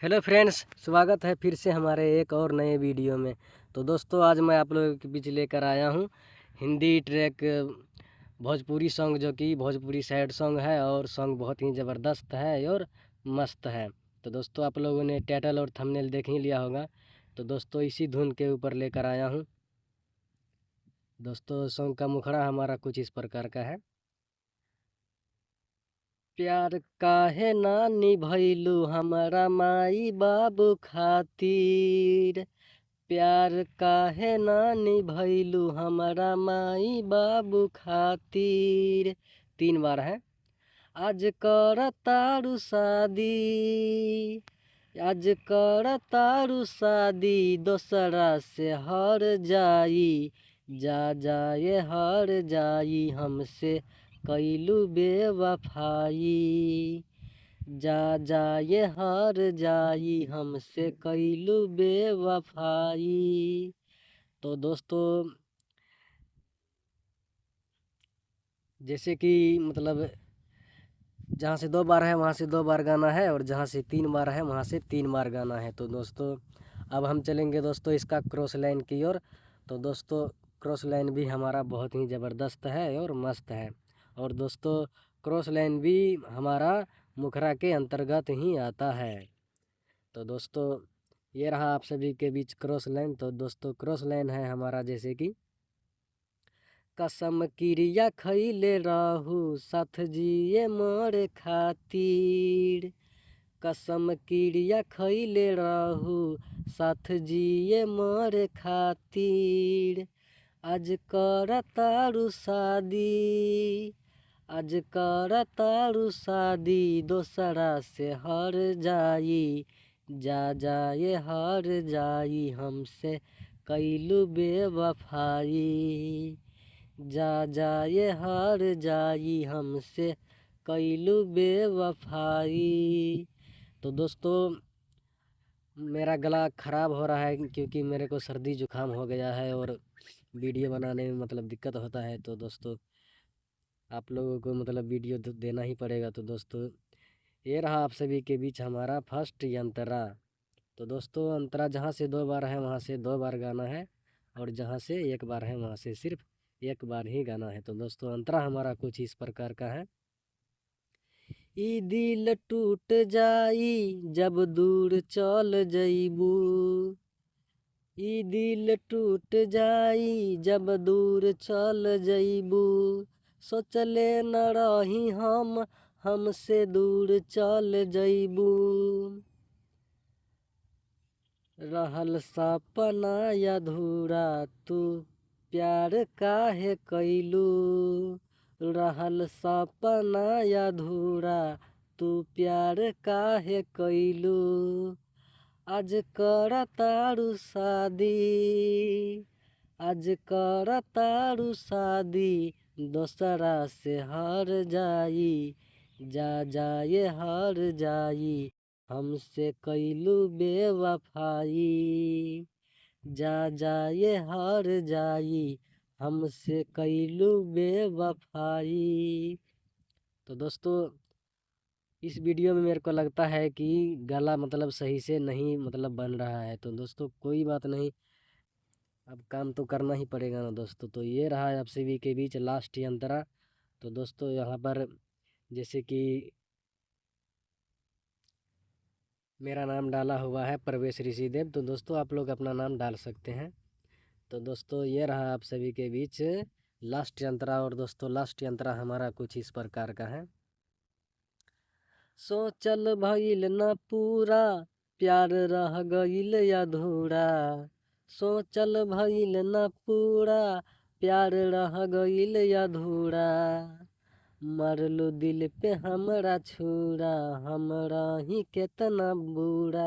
Hello friends, स्वागत है फिर से हमारे एक और नए वीडियो में। तो दोस्तों, आज मैं आप लोगों के बीच लेकर आया हूँ हिंदी ट्रैक भोजपुरी सॉन्ग, जो कि भोजपुरी सैड सॉन्ग है और सॉन्ग बहुत ही ज़बरदस्त है और मस्त है। तो दोस्तों, आप लोगों ने टाइटल और थंबनेल देख ही लिया होगा। तो दोस्तों, इसी धुन के ऊपर लेकर आया हूँ। दोस्तों, सॉन्ग का मुखड़ा हमारा कुछ इस प्रकार का है। प्यार काहे ना निभैलू हमारा माई बाबू खातिर। प्यार काहे ना निभैलू हमारा माई बाबू खातिर। 3 बार है। आज कर तारू शादी, आज कर तारू शादी, दोसरा से हर जाई। जा जाए हर जाई, हमसे कैलू बेवफाई। जा जाए हर जाई, हमसे कैलू बेवफाई। तो दोस्तों, जैसे कि मतलब जहाँ से 2 बार है वहाँ से 2 बार गाना है, और जहाँ से 3 बार है वहाँ से 3 बार गाना है। तो दोस्तों, अब हम चलेंगे दोस्तों इसका क्रॉस लाइन की ओर। तो दोस्तों, क्रॉस लाइन भी हमारा बहुत ही ज़बरदस्त है और मस्त है। और दोस्तों, क्रॉस लाइन भी हमारा मुखरा के अंतर्गत ही आता है। तो दोस्तों, ये रहा आप सभी के बीच क्रॉस लाइन। तो दोस्तों, क्रॉस लाइन है हमारा जैसे कि कसम क्रिया खैले रहू साथ जिए मोरे खातिर। कसम क्रिया खैले रहू साथ जिए मोरे खातिर। आज कर तारू शादी, आज कर तारू शादी, दोसरा से हर जाई। जा जाए हर जाई, हमसे कैलू बेवफाई। जा जाए हर जाई, हमसे कैलू बेवफाई। तो दोस्तों, मेरा गला ख़राब हो रहा है क्योंकि मेरे को सर्दी जुकाम हो गया है और वीडियो बनाने में मतलब दिक्कत होता है। तो दोस्तों, आप लोगों को मतलब वीडियो देना ही पड़ेगा। तो दोस्तों, ये रहा आप सभी के बीच हमारा फर्स्ट अंतरा। तो दोस्तों, अंतरा जहाँ से 2 बार है वहाँ से 2 बार गाना है, और जहाँ से 1 बार है वहाँ से सिर्फ 1 बार ही गाना है। तो दोस्तों, अंतरा हमारा कुछ इस प्रकार का है। ई दिल टूट जाई जब दूर चल जइबू। ई दिल टूट जाई जब दूर चल जइबू। सोचले न रही हम, हमसे दूर चल जइबू। रहल सपना अधूरा, तू प्यार काहे कैलू। रहल सपना अधूरा, तू प्यार काहे कैलू। आज कर तारू शादी, आज कर तारू शादी, दोसरा से हर जाई। जा जाए हर जाई, हमसे कैलू बेवफाई। जा जाए हर जाई, हमसे कैलू बेवफाई। तो दोस्तों, इस वीडियो में मेरे को लगता है कि गला मतलब सही से नहीं मतलब बन रहा है। तो दोस्तों, कोई बात नहीं, अब काम तो करना ही पड़ेगा ना दोस्तों। तो ये रहा आप सभी के बीच लास्ट अंतरा। तो दोस्तों, यहाँ पर जैसे कि मेरा नाम डाला हुआ है प्रवेश ऋषिदेव। तो दोस्तों, आप लोग अपना नाम डाल सकते हैं। तो दोस्तों, ये रहा आप सभी के बीच लास्ट अंतरा। और दोस्तों, लास्ट अंतरा हमारा कुछ इस प्रकार का है। सोचल भइल न पूरा, प्यार रह गइल अधूरा। सोचल भइल न पूरा, प्यार रह गइल अधूरा। मरलू दिल पे हमरा छुरा, हमरा ही केतना बुरा।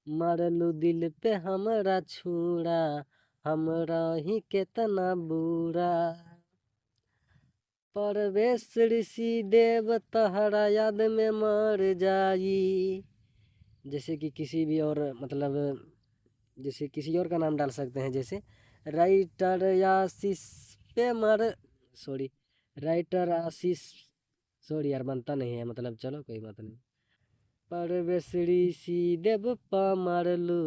मरलू दिल पे हमरा छुरा, हमरा ही केतना बुरा। परवेश ऋषिदेव तहरा याद में मर जाई। जैसे कि किसी भी और मतलब जैसे किसी और का नाम डाल सकते हैं, जैसे राइटर आशीष पे मर, सॉरी, राइटर आशीष, सॉरी यार बनता नहीं है मतलब, चलो कोई बात नहीं। परवेश ऋषि देव पा मारलू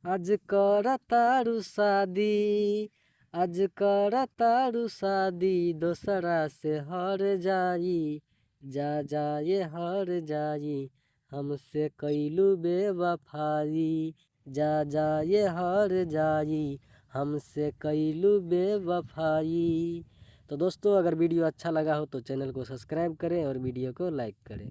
आज कर तारू शादी, आज कर तारू शादी दोसरा से हर जाई, जा जाए हर जाई हमसे कैलू बेवफाई, जा जाए हर जाई हमसे कैलू बेवफाई। तो दोस्तों अगर वीडियो अच्छा लगा हो तो चैनल को सब्सक्राइब करें और वीडियो को लाइक करें।